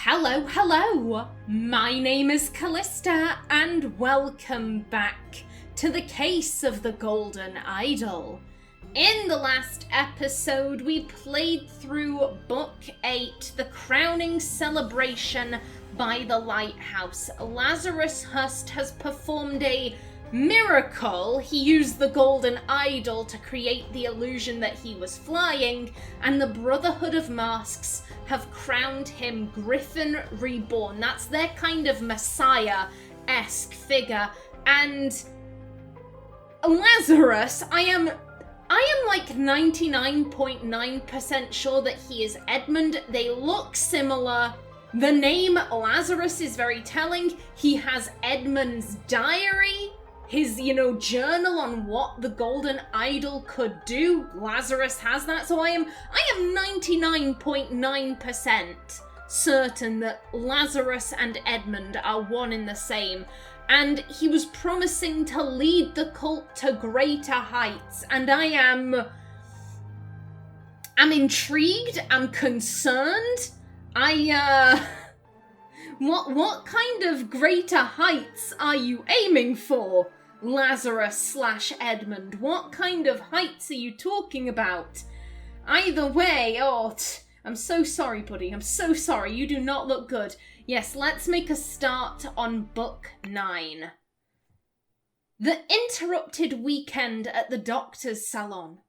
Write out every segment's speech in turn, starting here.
Hello, my name is Callista, and welcome back to the case of the Golden Idol. In the last episode, we played through Book 8, the crowning celebration by the lighthouse. Lazarus Hust has performed a miracle. He used the Golden Idol to create the illusion that he was flying, and the Brotherhood of Masks have crowned him Griffin Reborn. That's their kind of Messiah-esque figure. And Lazarus, I am like 99.9% sure that he is Edmund. They look similar. The name Lazarus is very telling. He has Edmund's diary, his, journal on what the Golden Idol could do. Lazarus has that, so I am 99.9% certain that Lazarus and Edmund are one in the same. And he was promising to lead the cult to greater heights, and I'm intrigued, I'm concerned. What kind of greater heights are you aiming for, Lazarus/Edmund? What kind of heights are you talking about? Either way, I'm so sorry, buddy. I'm so sorry. You do not look good. Yes, let's make a start on Book 9. The Interrupted Weekend at the Doctor's Salon.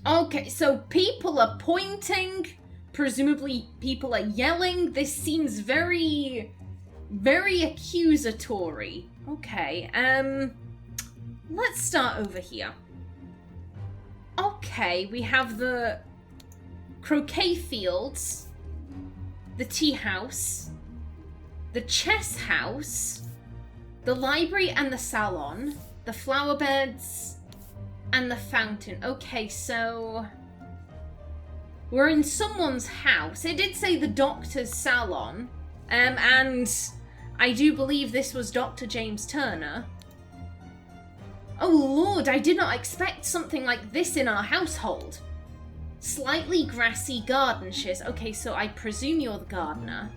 Okay, so people are pointing. Presumably people are yelling. This seems very, very accusatory. Okay, let's start over here. Okay, we have the croquet fields, the tea house, the chess house, the library and the salon, the flower beds, and the fountain. Okay, so we're in someone's house. It did say the doctor's salon, and I do believe this was Dr. James Turner. Oh lord, I did not expect something like this in our household. Slightly grassy garden shiz. Okay, so I presume you're the gardener.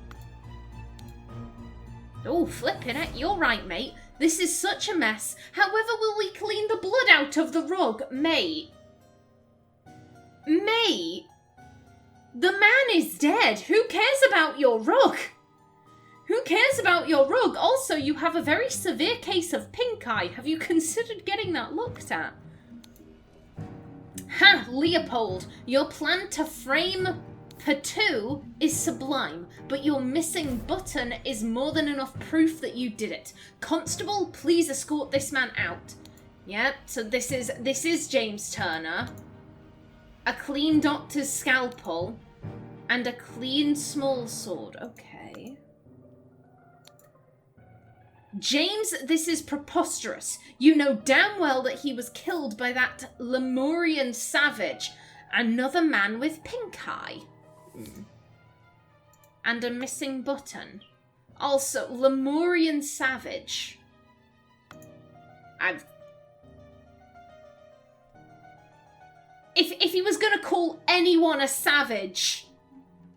Oh, flippin' it. You're right, mate. This is such a mess. However will we clean the blood out of the rug? Mate. Mate. The man is dead. Who cares about your rug? Who cares about your rug? Also, you have a very severe case of pink eye. Have you considered getting that looked at? Ha, Leopold. Your plan to frame Patu is sublime, but your missing button is more than enough proof that you did it. Constable, please escort this man out. Yep, so this is James Turner. A clean doctor's scalpel, and a clean small sword. Okay. James, this is preposterous. You know damn well that he was killed by that Lemurian savage. Another man with pink eye. And a missing button. Also, Lemurian savage. If he was going to call anyone a savage,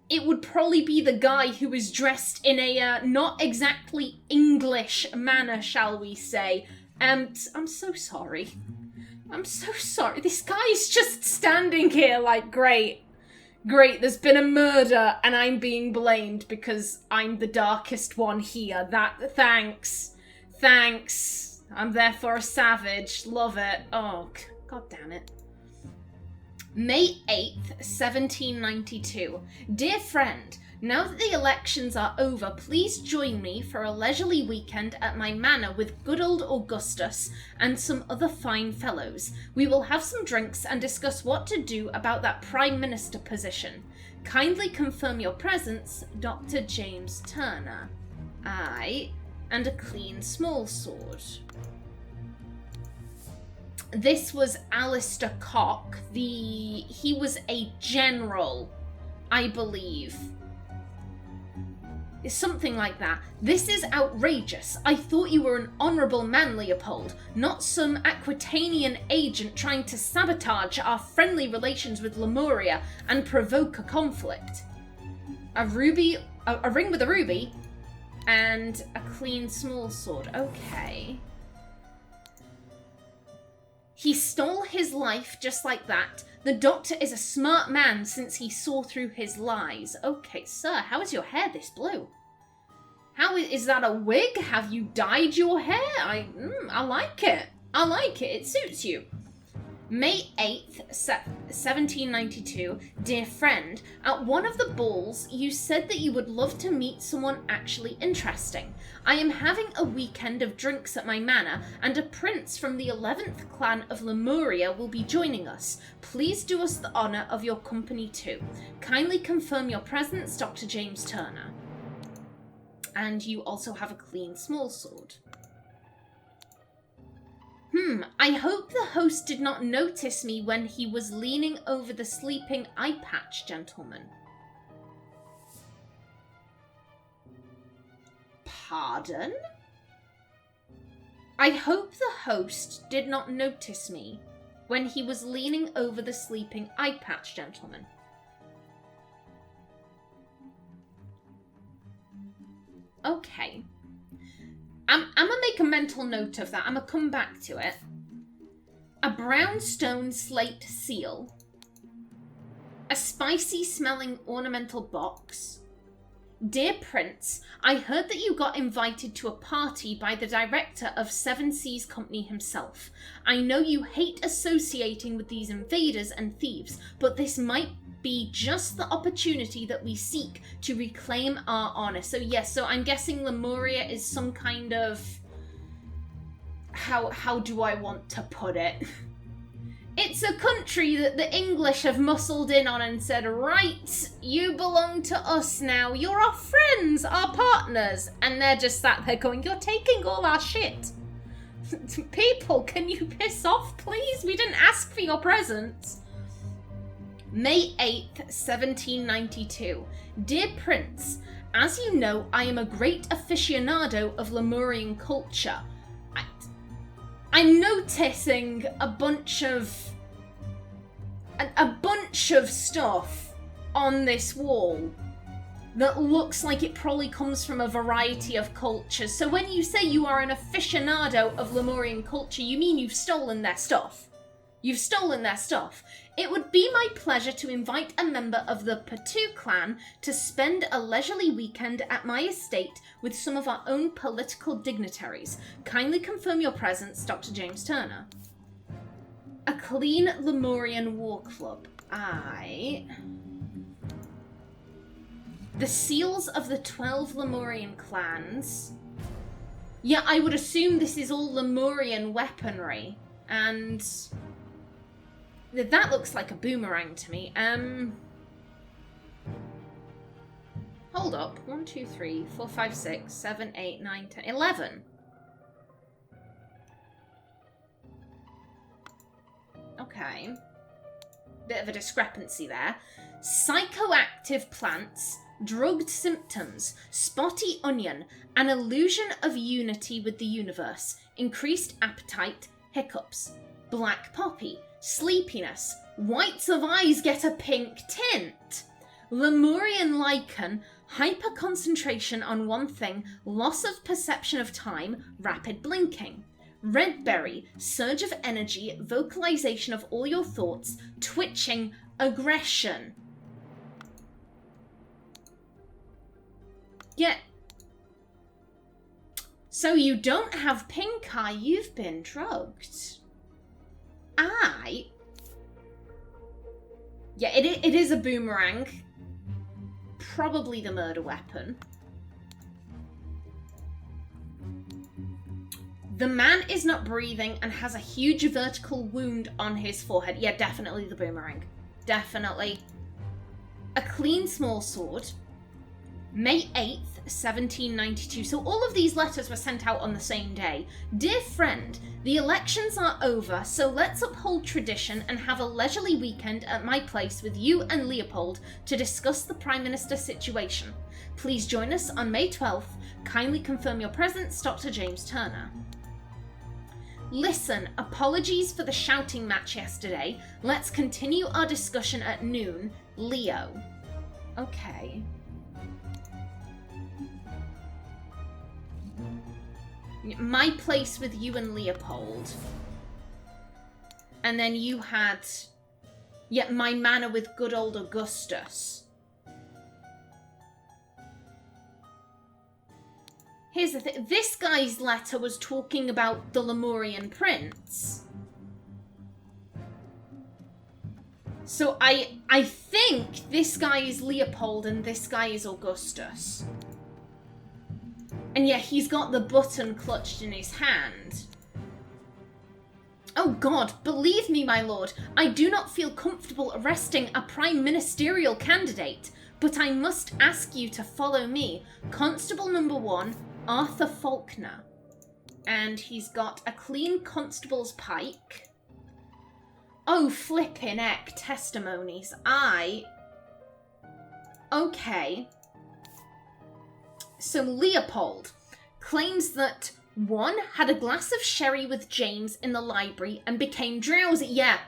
it would probably be the guy who was dressed in a not exactly English manner, shall we say. I'm so sorry. I'm so sorry. This guy's just standing here like, great, there's been a murder and I'm being blamed because I'm the darkest one here. Thanks. I'm therefore a savage. Love it. Oh, god damn it. May 8th, 1792. Dear friend, now that the elections are over, please join me for a leisurely weekend at my manor with good old Augustus and some other fine fellows. We will have some drinks and discuss what to do about that Prime Minister position. Kindly confirm your presence, Dr. James Turner. Aye, and a clean small sword. This was Alistair Cock. He was a general, I believe. Something like that. This is outrageous. I thought you were an honourable man, Leopold, not some Aquitanian agent trying to sabotage our friendly relations with Lemuria and provoke a conflict. a ruby, a ring with a ruby, and a clean small sword. Okay. He stole his life just like that. The doctor is a smart man since he saw through his lies. Okay, sir, how is your hair this blue? How is that a wig? Have you dyed your hair? I like it. I like it. It suits you. May 8th, 1792. Dear friend, at one of the balls, you said that you would love to meet someone actually interesting. I am having a weekend of drinks at my manor, and a prince from the 11th clan of Lemuria will be joining us. Please do us the honour of your company too. Kindly confirm your presence, Dr. James Turner. And you also have a clean small sword. I hope the host did not notice me when he was leaning over the sleeping eye patch gentleman. Pardon? I hope the host did not notice me when he was leaning over the sleeping eye patch gentleman. Okay. I'm gonna make a mental note of that. I'm gonna come back to it. A brownstone slate seal. A spicy smelling ornamental box. Dear Prince, I heard that you got invited to a party by the director of Seven Seas Company himself. I know you hate associating with these invaders and thieves, but this might be just the opportunity that we seek to reclaim our honor. So yes, so I'm guessing Lemuria is some kind of... How do I want to put it? It's a country that the English have muscled in on and said, right, you belong to us now. You're our friends, our partners. And they're just sat there going, you're taking all our shit. People, can you piss off, please? We didn't ask for your presents. May 8th, 1792. Dear Prince, as you know, I am a great aficionado of Lemurian culture. I'm noticing a bunch of stuff on this wall that looks like it probably comes from a variety of cultures. So when you say you are an aficionado of Lemurian culture, you mean you've stolen their stuff. You've stolen their stuff. It would be my pleasure to invite a member of the Patu clan to spend a leisurely weekend at my estate with some of our own political dignitaries. Kindly confirm your presence, Dr. James Turner. A clean Lemurian war club. The seals of the 12 Lemurian clans. Yeah, I would assume this is all Lemurian weaponry. And... that looks like a boomerang to me. Hold up. 1, 2, 3, 4, 5, 6, 7, 8, 9, 10, 11. Okay. Bit of a discrepancy there. Psychoactive plants, drugged symptoms, spotty onion, an illusion of unity with the universe, increased appetite, hiccups, black poppy, sleepiness, whites of eyes get a pink tint, Lemurian lichen, hyperconcentration on one thing, loss of perception of time, rapid blinking, red berry, surge of energy, vocalization of all your thoughts, twitching, aggression. Yeah. So you don't have pink eye, you've been drugged. Yeah, it is a boomerang. Probably the murder weapon. The man is not breathing and has a huge vertical wound on his forehead. Yeah, definitely the boomerang. Definitely. A clean small sword. May 8th, 1792. So all of these letters were sent out on the same day. Dear friend, the elections are over, so let's uphold tradition and have a leisurely weekend at my place with you and Leopold to discuss the Prime Minister situation. Please join us on May 12th. Kindly confirm your presence, Dr. James Turner. Listen, apologies for the shouting match yesterday. Let's continue our discussion at noon. Leo. Okay. My place with you and Leopold. And then you had... Yeah, my manor with good old Augustus. Here's the thing. This guy's letter was talking about the Lemurian prince. So I think this guy is Leopold and this guy is Augustus. And yeah, he's got the button clutched in his hand. Oh God, believe me, my lord, I do not feel comfortable arresting a prime ministerial candidate, but I must ask you to follow me. Constable number 1, Arthur Faulkner. And he's got a clean constable's pike. Oh, flippin' heck, testimonies. Okay. So Leopold claims that 1 had a glass of sherry with James in the library and became drowsy. Yeah.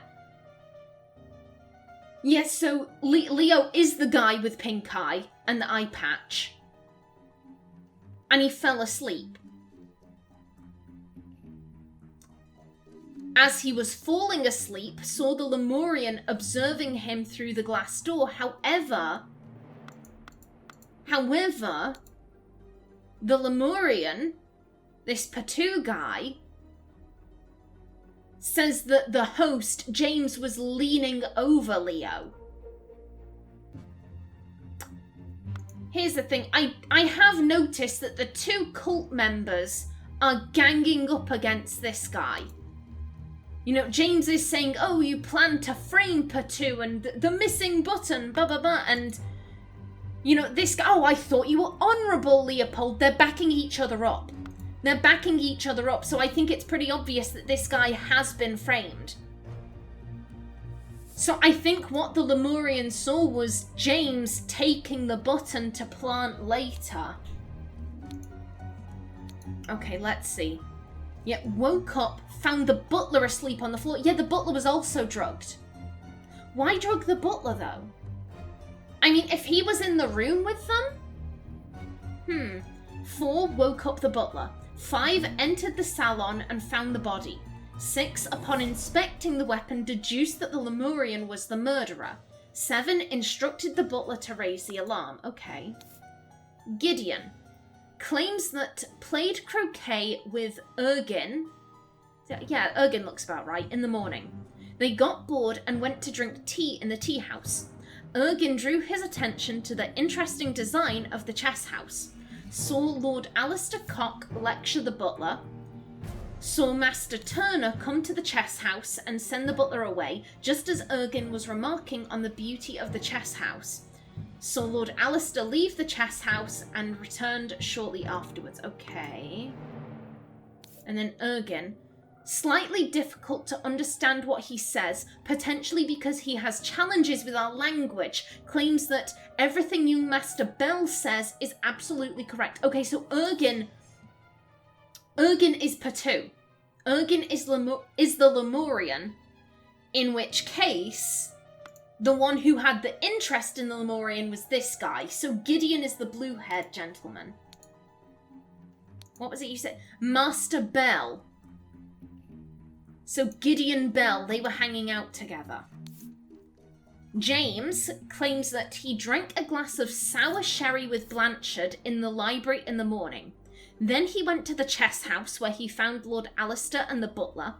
Yes, so Leo is the guy with pink eye and the eye patch. And he fell asleep. As he was falling asleep, saw the Lemurian observing him through the glass door. However, the Lemurian, this Patu guy, says that the host, James, was leaning over Leo. Here's the thing. I have noticed that the 2 cult members are ganging up against this guy. You know, James is saying, oh, you plan to frame Patu and the missing button, blah, blah, blah. And, you know, this guy, oh, I thought you were honourable, Leopold. They're backing each other up. So I think it's pretty obvious that this guy has been framed. So I think what the Lemurian saw was James taking the button to plant later. Okay, let's see. Yeah, woke up, found the butler asleep on the floor. Yeah, the butler was also drugged. Why drug the butler, though? I mean, if he was in the room with them? 4, woke up the butler. 5, entered the salon and found the body. 6, upon inspecting the weapon, deduced that the Lemurian was the murderer. 7, instructed the butler to raise the alarm. Okay. Gideon claims that played croquet with Ergin. Yeah, Ergin looks about right, in the morning. They got bored and went to drink tea in the tea house. Ergin drew his attention to the interesting design of the chess house. Saw Lord Alistair Cock lecture the butler. Saw Master Turner come to the chess house and send the butler away, just as Ergin was remarking on the beauty of the chess house. Saw Lord Alistair leave the chess house and returned shortly afterwards. Okay. And then Ergin. Slightly difficult to understand what he says, potentially because he has challenges with our language. Claims that everything young Master Bell says is absolutely correct. Okay, so Ergin is Patu. Ergin is the Lemurian, in which case the one who had the interest in the Lemurian was this guy. So Gideon is the blue-haired gentleman. What was it you said? Master Bell. So Gideon Bell, they were hanging out together. James claims that he drank a glass of sour sherry with Blanchard in the library in the morning. Then he went to the chess house where he found Lord Alistair and the butler,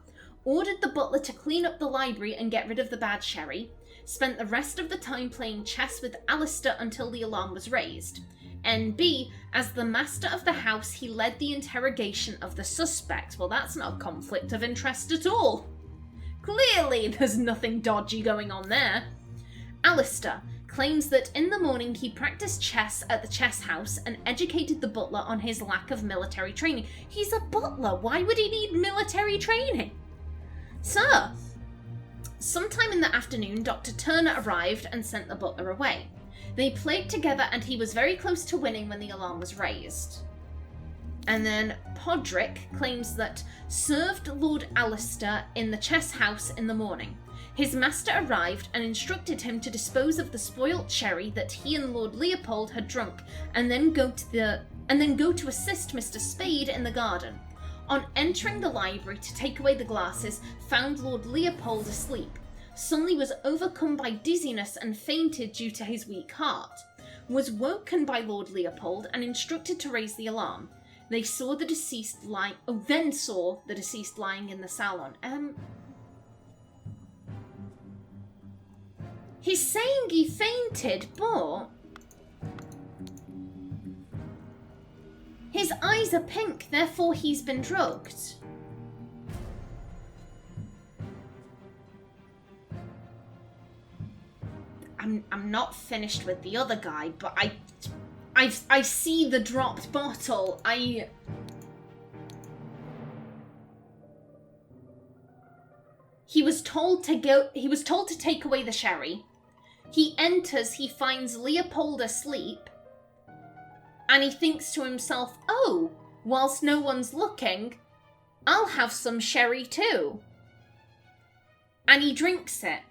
ordered the butler to clean up the library and get rid of the bad sherry, spent the rest of the time playing chess with Alistair until the alarm was raised. NB, as the master of the house, he led the interrogation of the suspect. Well, that's not a conflict of interest at all. Clearly, there's nothing dodgy going on there. Alistair claims that in the morning he practiced chess at the chess house and educated the butler on his lack of military training. He's a butler. Why would he need military training? Sir, sometime in the afternoon, Dr. Turner arrived and sent the butler away. They played together and he was very close to winning when the alarm was raised. And then Podrick claims that served Lord Alistair in the chess house in the morning. His master arrived and instructed him to dispose of the spoilt sherry that he and Lord Leopold had drunk, and then go to assist Mr. Spade in the garden. On entering the library to take away the glasses, found Lord Leopold asleep. Suddenly was overcome by dizziness and fainted due to his weak heart. Was woken by Lord Leopold and instructed to raise the alarm. They saw the deceased lying. Then saw the deceased lying in the salon. He's saying he fainted, but his eyes are pink, therefore he's been drugged. I'm not finished with the other guy, but I see the dropped bottle. He was told to take away the sherry. He enters, he finds Leopold asleep, and he thinks to himself, oh, whilst no one's looking, I'll have some sherry too. And he drinks it.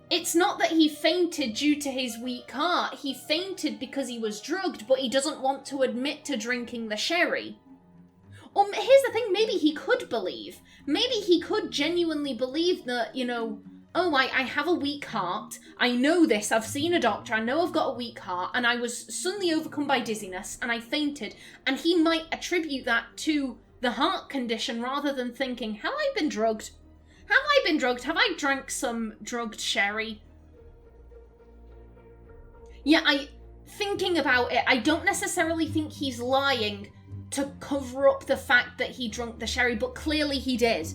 It's not that he fainted due to his weak heart. He fainted because he was drugged, but he doesn't want to admit to drinking the sherry. Or here's the thing, maybe he could believe. Maybe he could genuinely believe that, oh, I have a weak heart. I know this. I've seen a doctor. I know I've got a weak heart. And I was suddenly overcome by dizziness and I fainted. And he might attribute that to the heart condition rather than thinking, have I been drugged? Have I been drugged? Have I drank some drugged sherry? Yeah, thinking about it, I don't necessarily think he's lying to cover up the fact that he drank the sherry, but clearly he did.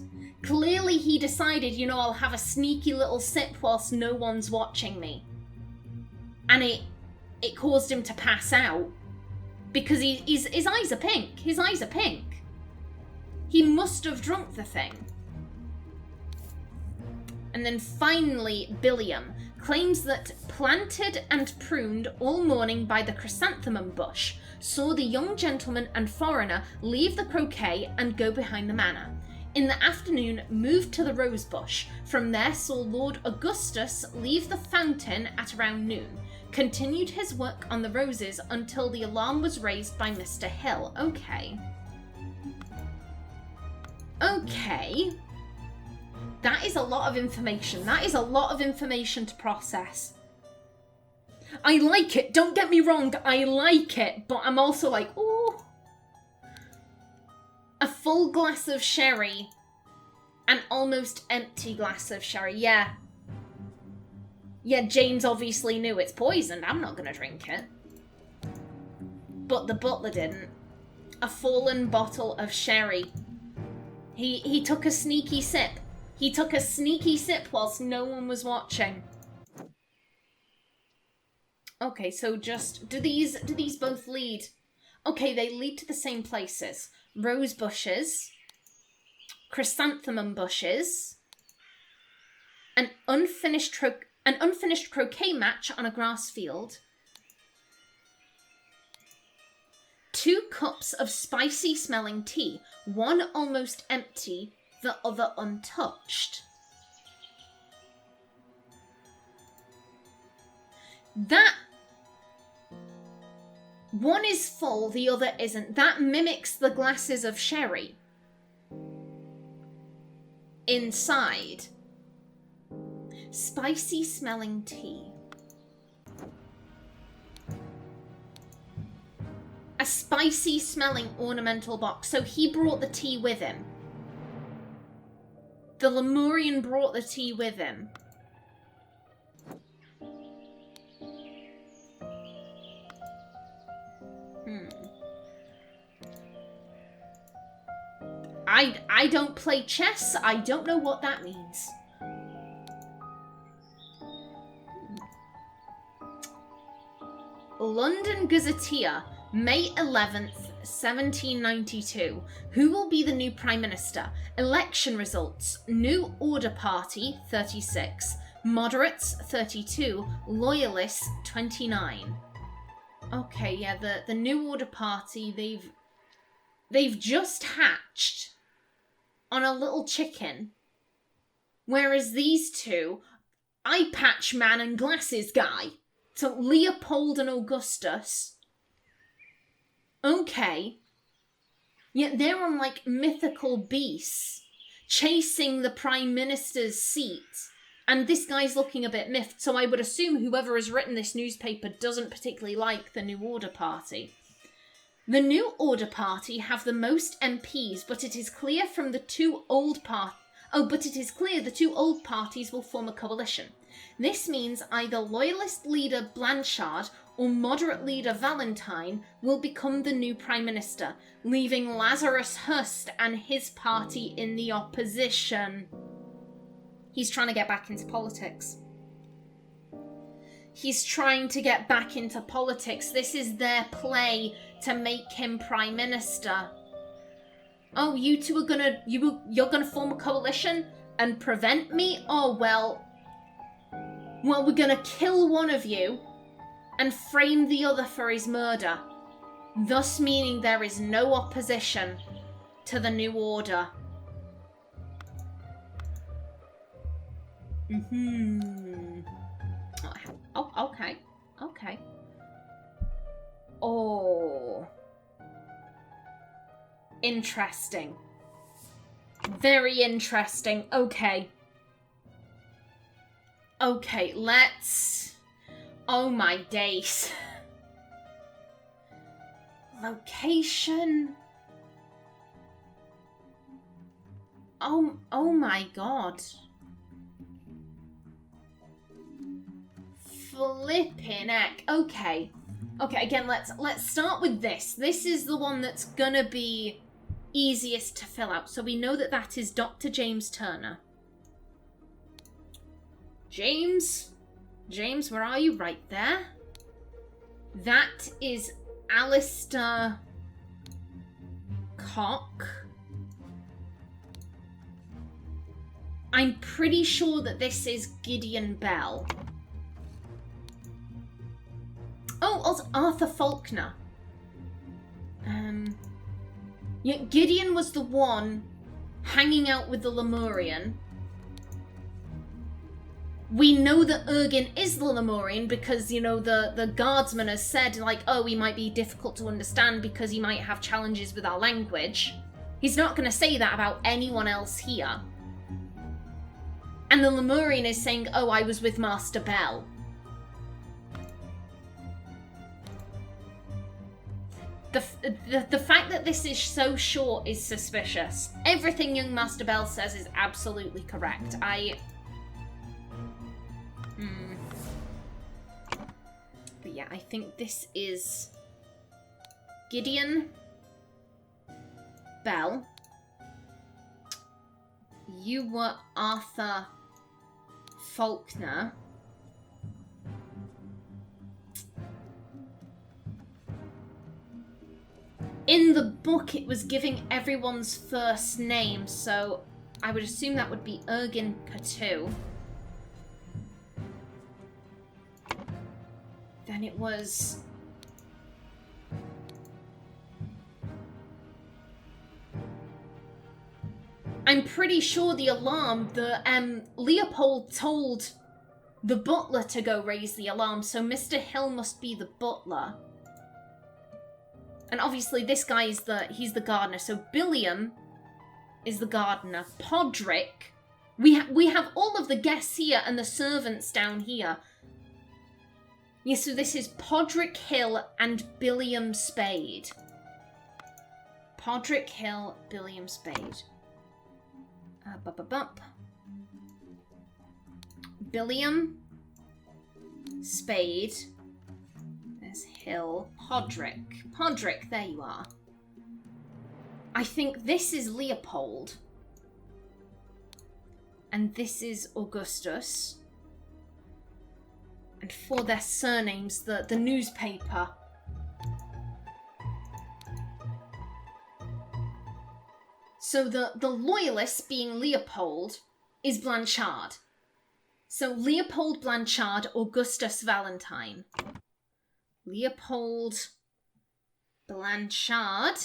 Clearly he decided, I'll have a sneaky little sip whilst no one's watching me. And it caused him to pass out. Because his eyes are pink. His eyes are pink. He must have drunk the thing. And then finally, Billiam claims that planted and pruned all morning by the chrysanthemum bush, saw the young gentleman and foreigner leave the croquet and go behind the manor. In the afternoon, moved to the rose bush. From there saw Lord Augustus leave the fountain at around noon. Continued his work on the roses until the alarm was raised by Mr. Hill. Okay. That is a lot of information. That is a lot of information to process. I like it. Don't get me wrong. I like it. But I'm also like, ooh. A full glass of sherry. An almost empty glass of sherry. Yeah. Yeah, James obviously knew it's poisoned. I'm not going to drink it. But the butler didn't. A fallen bottle of sherry. He took a sneaky sip. He took a sneaky sip whilst no one was watching. Okay, so just... Do these both lead? Okay, they lead to the same places. Rose bushes. Chrysanthemum bushes. An unfinished croquet match on a grass field. 2 cups of spicy smelling tea. One almost empty, the other untouched. That one is full, the other isn't. That mimics the glasses of sherry inside. Spicy smelling tea. A spicy smelling ornamental box. So he brought the tea with him. The Lemurian brought the tea with him. I don't play chess. I don't know what that means. London Gazetteer, May 11th, 1792. Who will be the new Prime Minister? Election results. New Order Party, 36. Moderates, 32. Loyalists, 29. Okay, yeah, the New Order Party, they've just hatched on a little chicken. Whereas these two, eye patch man and glasses guy. So Leopold and Augustus. Okay. Yet they're on like mythical beasts, chasing the Prime Minister's seat. And this guy's looking a bit miffed, so I would assume whoever has written this newspaper doesn't particularly like the New Order Party. The New Order Party have the most MPs, but it is clear from the two old the two old parties will form a coalition. This means either Loyalist leader Blanchard or moderate leader Valentine will become the new Prime Minister, leaving Lazarus Hurst and his party in the opposition. He's trying to get back into politics. He's trying to get back into politics. This is their play to make him Prime Minister. Oh, you two are you're gonna form a coalition and prevent me? Oh, well, we're gonna kill one of you and frame the other for his murder, thus meaning there is no opposition to the New Order. Oh, okay. Okay. Oh. Interesting. Very interesting. Okay. Okay, let's... Oh my days. Location. Oh my god. Flippin' heck. Okay. Okay, again, let's start with this. This is the one that's gonna be easiest to fill out. So we know that that is Dr. James Turner. James, where are you? Right there. That is Alistair Cock. I'm pretty sure that this is Gideon Bell. Oh, also Arthur Faulkner. Yeah, Gideon was the one hanging out with the Lemurian. We know that Ergin is the Lemurian because, you know, the guardsman has said, like, oh, he might be difficult to understand because he might have challenges with our language. He's not going to say that about anyone else here. And the Lemurian is saying, oh, I was with Master Bell. The fact that this is so short is suspicious. Everything young Master Bell says is absolutely correct. But yeah, I think this is Gideon Bell. You were Arthur Faulkner. In the book, it was giving everyone's first name, so I would assume that would be Ergin Katu. Then it was... I'm pretty sure the alarm, Leopold told the butler to go raise the alarm, so Mr. Hill must be the butler. And obviously this guy is he's the gardener, so Billiam is the gardener. Podrick, we have all of the guests here and the servants down here. Yeah, so this is Podrick Hill and Billiam Spade. Podrick Hill, Billiam Spade. Billiam Spade. There's Hill. Podrick, there you are. I think this is Leopold. And this is Augustus. And for their surnames, the newspaper. So the loyalist, being Leopold, is Blanchard. So Leopold Blanchard, Augustus Valentine. Leopold Blanchard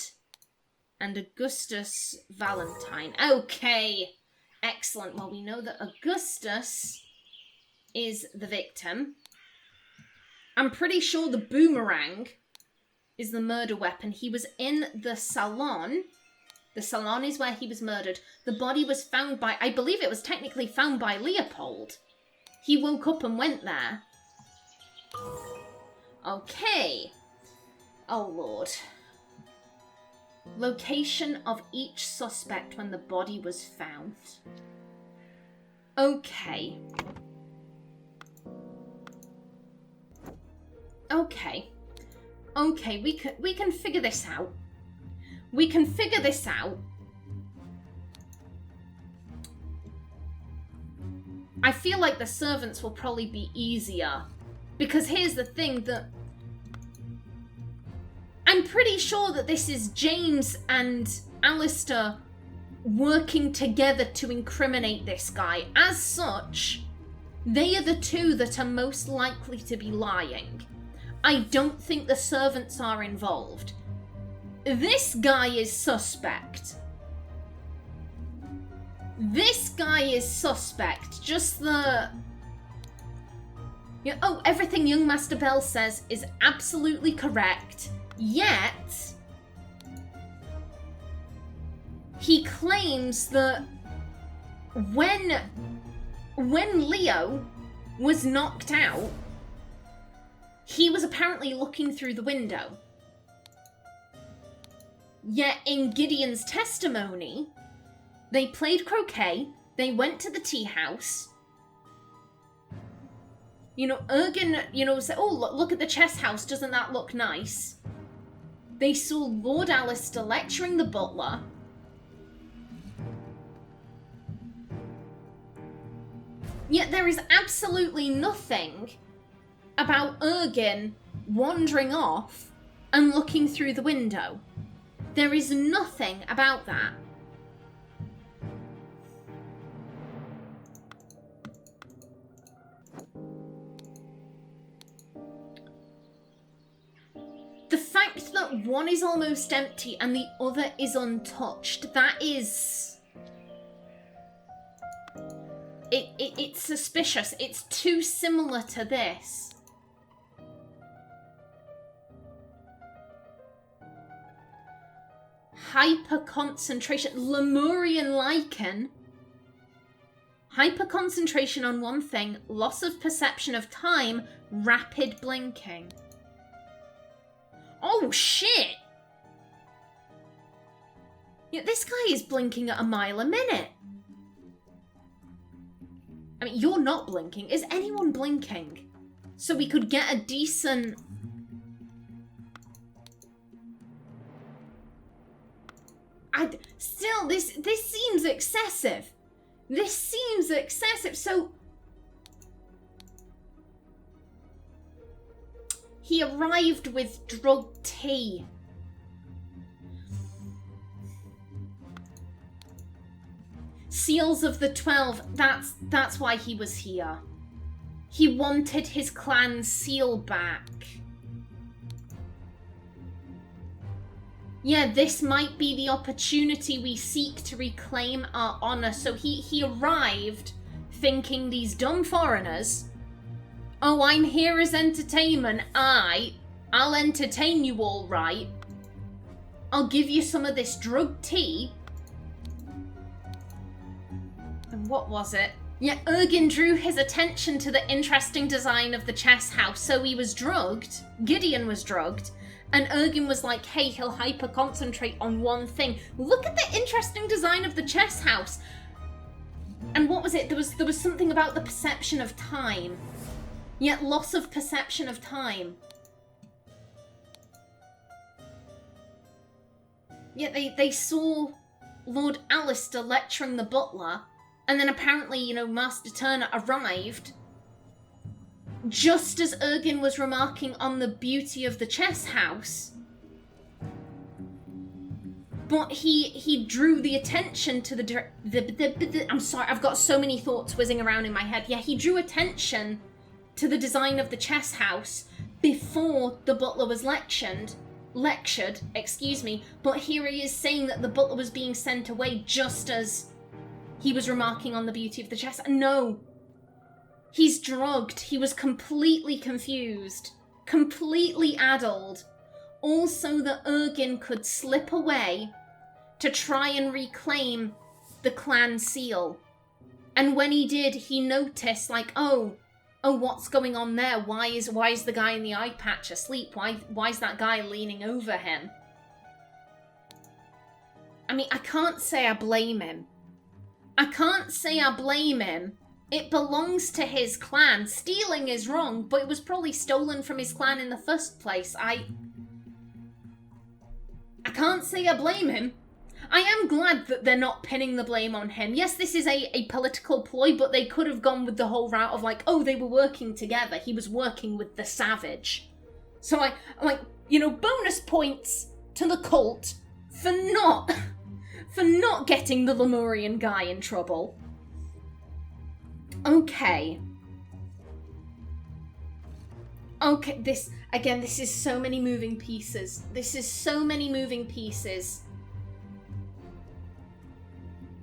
and Augustus Valentine. Okay. Excellent. Well, we know that Augustus is the victim. I'm pretty sure the boomerang is the murder weapon. He was in the salon. The salon is where he was murdered. The body was found by, I believe it was technically found by Leopold. He woke up and went there. Okay. Oh, Lord. Location of each suspect when the body was found. Okay. Okay. Okay, we can figure this out. We can figure this out. I feel like the servants will probably be easier. Because here's the thing, that I'm pretty sure that this is James and Alistair working together to incriminate this guy. As such, they are the two that are most likely to be lying. I don't think the servants are involved. This guy is suspect. This guy is suspect. Just the... oh, everything young Master Bell says is absolutely correct. Yet, he claims that when Leo was knocked out, he was apparently looking through the window. Yet in Gideon's testimony, they played croquet, they went to the tea house. Ergen, said, oh, look at the chess house, doesn't that look nice? They saw Lord Alistair lecturing the butler. Yet there is absolutely nothing about Ergen wandering off and looking through the window. There is nothing about that. The fact that one is almost empty and the other is untouched, that is... It's suspicious. It's too similar to this. Hyperconcentration. Lemurian lichen. Hyperconcentration on one thing. Loss of perception of time. Rapid blinking. Oh, shit! Yeah, this guy is blinking at a mile a minute. I mean, you're not blinking. Is anyone blinking? So we could get a decent... Still, this seems excessive. This seems excessive. So... he arrived with drugged tea. Seals of the 12, that's why he was here. He wanted his clan's seal back. Yeah, this might be the opportunity we seek to reclaim our honor. So he arrived thinking these dumb foreigners, oh, I'm here as entertainment. I'll entertain you all right. I'll give you some of this drugged tea. And what was it? Yeah, Ergen drew his attention to the interesting design of the chess house. So he was drugged. Gideon was drugged. And Ergen was like, hey, he'll hyper-concentrate on one thing. Look at the interesting design of the chess house. And what was it? There was something about the perception of time. Yet loss of perception of time. Yet they saw Lord Alistair lecturing the butler, and then apparently, Master Turner arrived just as Ergen was remarking on the beauty of the chess house. But he drew the attention to the I'm sorry, I've got so many thoughts whizzing around in my head. Yeah, he drew attention to the design of the chess house before the butler was lectured, but here he is saying that the butler was being sent away just as he was remarking on the beauty of the chest. No. He's drugged. He was completely confused. Completely addled. All so that Ergin could slip away to try and reclaim the clan seal. And when he did, he noticed, like, oh, what's going on there? Why is the guy in the eye patch asleep? Why is that guy leaning over him? I mean, I can't say I blame him. I can't say I blame him. It belongs to his clan. Stealing is wrong, but it was probably stolen from his clan in the first place. I can't say I blame him. I am glad that they're not pinning the blame on him. Yes, this is a political ploy, but they could have gone with the whole route of like, oh, they were working together. He was working with the savage. So I'm like, you know, bonus points to the cult for not getting the Lemurian guy in trouble. Okay. Okay, this is so many moving pieces.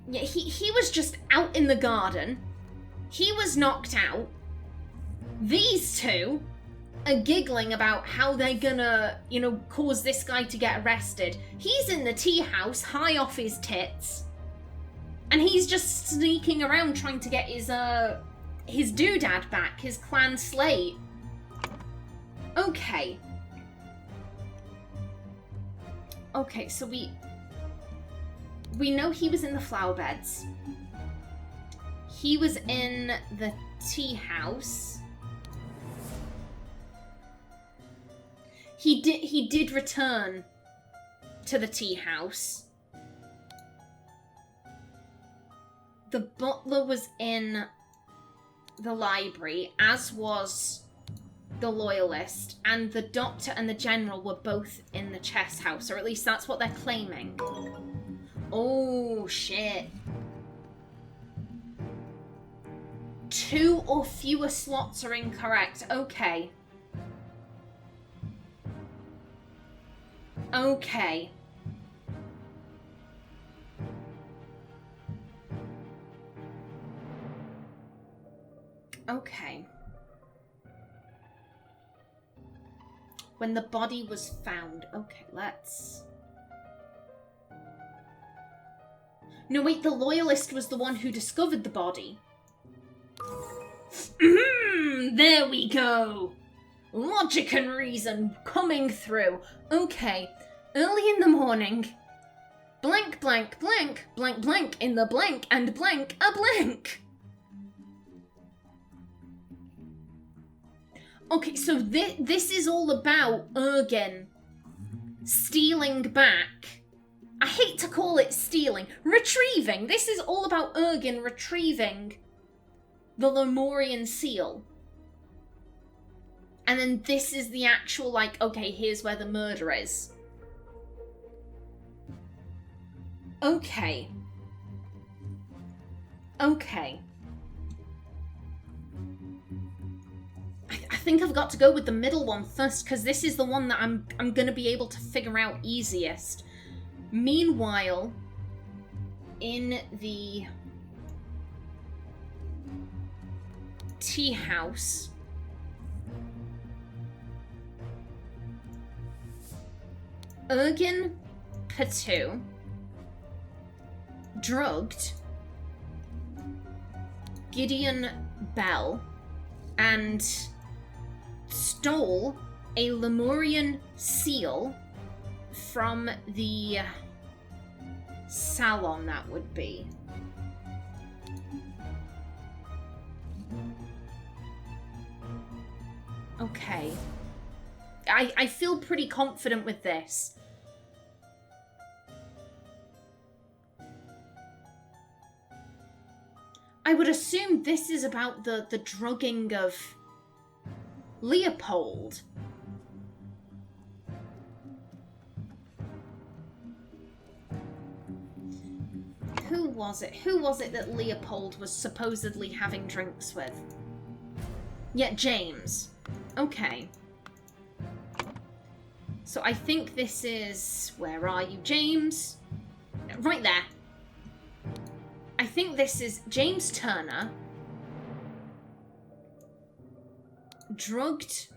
Yeah, he was just out in the garden. He was knocked out. These two are giggling about how they're gonna, you know, cause this guy to get arrested. He's in the tea house, high off his tits. And he's just sneaking around trying to get his doodad back, his clan slate. Okay. Okay, so we know he was in the flower beds. He was in the tea house. He did return to the tea house. The butler was in the library, as was the loyalist, and the doctor and the general were both in the chess house, or at least that's what they're claiming. Oh, shit. 2 or fewer slots are incorrect. Okay. Okay. Okay. When the body was found. Okay, let's... No, wait, the loyalist was the one who discovered the body. There we go. Logic and reason coming through. Okay, early in the morning. Blank, blank, blank, blank, blank, in the blank, and blank, a blank. Okay, so this is all about Ergin stealing back. I hate to call it stealing. Retrieving. This is all about Ergin retrieving the Lemurian seal. And then this is the actual, like, okay, here's where the murder is. Okay. Okay. I think I've got to go with the middle one first, because this is the one that I'm going to be able to figure out easiest. Meanwhile, in the tea house, Ergin Patu drugged Gideon Bell and stole a Lemurian seal from the Salon, that would be. Okay. I feel pretty confident with this. I would assume this is about the drugging of Leopold. Who was it? Who was it that Leopold was supposedly having drinks with? Yeah, James. Okay. So I think this is... Where are you, James? Right there. think this is James Turner drugged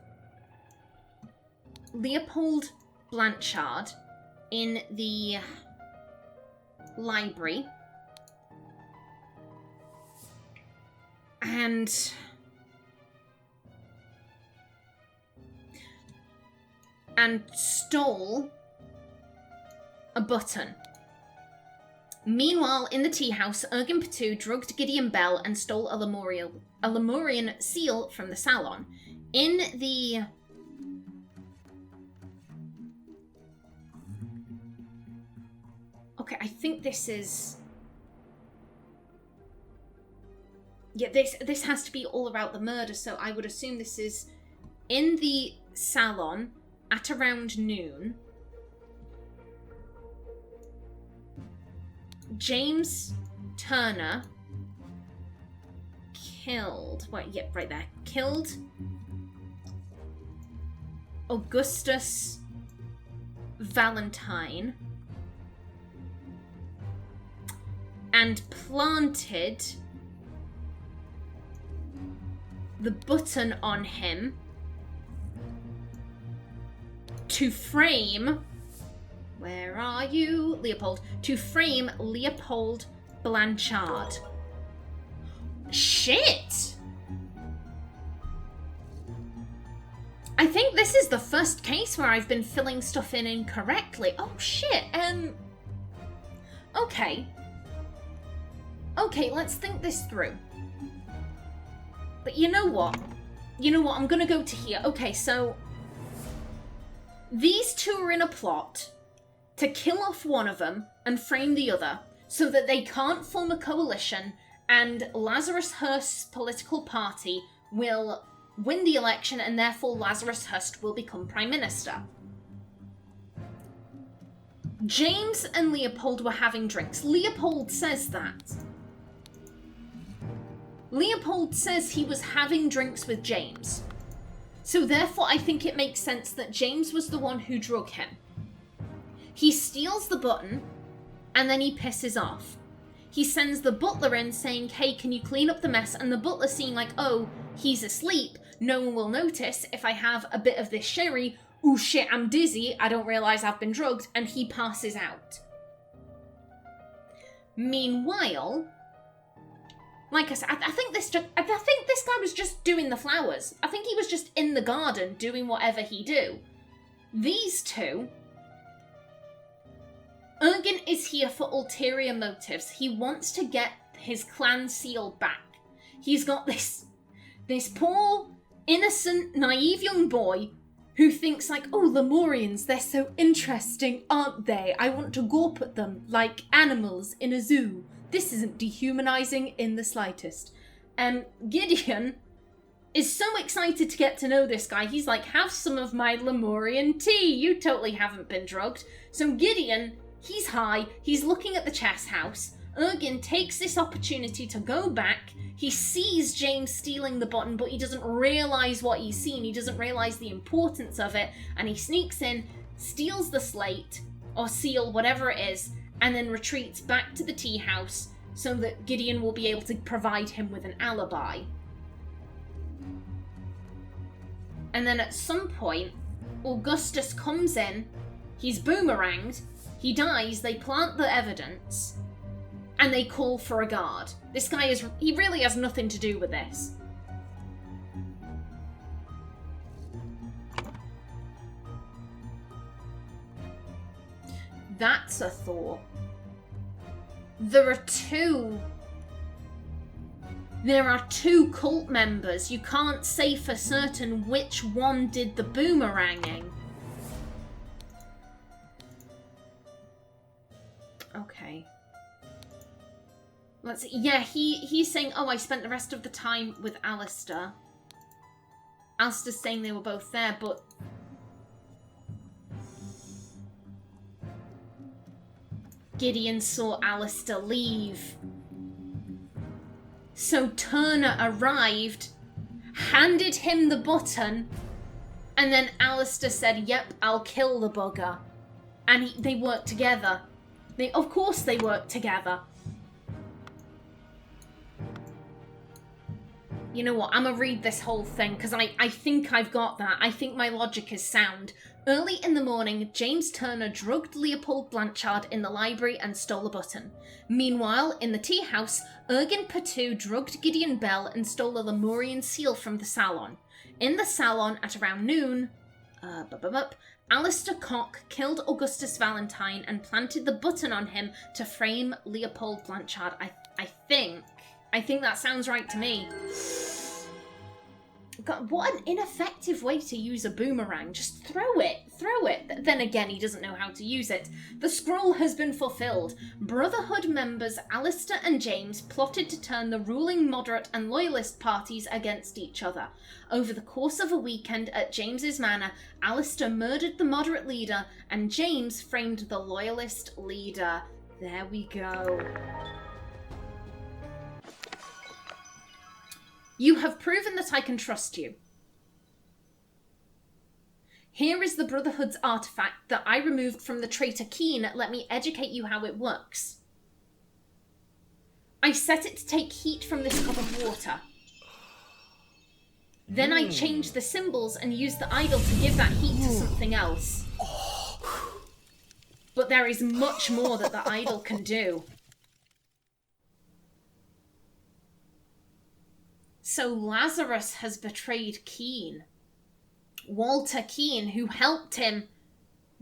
Leopold Blanchard in the library and stole a button. Meanwhile, in the tea house, Ergin Patu drugged Gideon Bell and stole a Lemurian seal from the Salon. In the... Okay, I think this is... Yeah, this has to be all about the murder, so I would assume this is in the Salon at around noon. James Turner killed... Wait, yep, right there. Killed Augustus Valentine and planted the button on him to frame... Where are you? Leopold. To frame Leopold Blanchard. Shit! I think this is the first case where I've been filling stuff in incorrectly. Oh shit, okay. Okay, let's think this through. But you know what? I'm gonna go to here. Okay, so... These two are in a plot to kill off one of them and frame the other so that they can't form a coalition and Lazarus Hurst's political party will win the election and therefore Lazarus Hurst will become Prime Minister. James and Leopold were having drinks. Leopold says that. Leopold says he was having drinks with James. So therefore I think it makes sense that James was the one who drug him. He steals the button, and then he pisses off. He sends the butler in saying, hey, can you clean up the mess? And the butler seeing like, oh, he's asleep. No one will notice if I have a bit of this sherry. Ooh, shit, I'm dizzy. I don't realise I've been drugged. And he passes out. Meanwhile, like I said, I think this guy was just doing the flowers. I think he was just in the garden doing whatever he do. These two... Ergin is here for ulterior motives. He wants to get his clan seal back. He's got this poor, innocent, naive young boy who thinks like, oh, Lemurians, they're so interesting, aren't they? I want to gawp at them like animals in a zoo. This isn't dehumanizing in the slightest. Gideon is so excited to get to know this guy. He's like, have some of my Lemurian tea. You totally haven't been drugged. So Gideon... He's high, he's looking at the chess house. Ergin takes this opportunity to go back. He sees James stealing the button, but he doesn't realise what he's seen. He doesn't realise the importance of it. And he sneaks in, steals the slate, or seal, whatever it is, and then retreats back to the tea house so that Gideon will be able to provide him with an alibi. And then at some point, Augustus comes in, he's boomeranged, he dies, they plant the evidence, and they call for a guard. This guy he really has nothing to do with this. That's a thought. There are two cult members. You can't say for certain which one did the boomeranging. Okay. Let's see. Yeah, he's saying, oh, I spent the rest of the time with Alistair. Alistair's saying they were both there, but... Gideon saw Alistair leave. So Turner arrived, handed him the button, and then Alistair said, yep, I'll kill the bugger. And they worked together. Of course they worked together. You know what, I'm gonna read this whole thing, because I think I've got that. I think my logic is sound. Early in the morning, James Turner drugged Leopold Blanchard in the library and stole a button. Meanwhile, in the tea house, Ergin Patu drugged Gideon Bell and stole a Lemurian seal from the Salon. In the Salon, at around noon, Alistair Cock killed Augustus Valentine and planted the button on him to frame Leopold Blanchard. I think that sounds right to me. God, what an ineffective way to use a boomerang. Just throw it. Then again, he doesn't know how to use it. The scroll has been fulfilled. Brotherhood members Alistair and James plotted to turn the ruling moderate and loyalist parties against each other. Over the course of a weekend at James's manor, Alistair murdered the moderate leader and James framed the loyalist leader. There we go. You have proven that I can trust you. Here is the Brotherhood's artifact that I removed from the traitor Keen. Let me educate you how it works. I set it to take heat from this cup of water. Then I change the symbols and use the idol to give that heat to something else. But there is much more that the idol can do. So Lazarus has betrayed Keen. Walter Keen, who helped him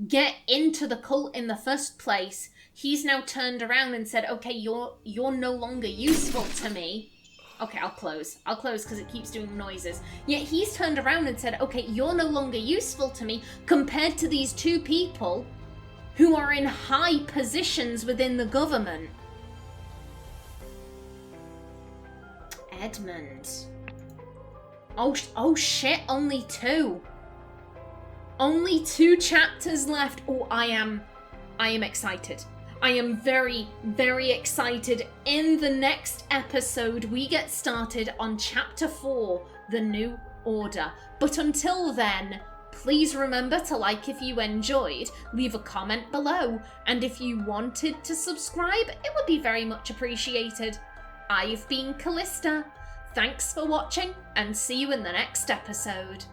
get into the cult in the first place, he's now turned around and said, okay, you're no longer useful to me. Okay, I'll close because it keeps doing noises. Yet he's turned around and said, okay, you're no longer useful to me compared to these two people who are in high positions within the government. Edmund. Oh shit, only 2. Only 2 chapters left. Oh, I am excited. I am very, very excited. In the next episode, we get started on chapter 4, The New Order. But until then, please remember to like if you enjoyed, leave a comment below, and if you wanted to subscribe, it would be very much appreciated. I've been Kallista. Thanks for watching, and see you in the next episode.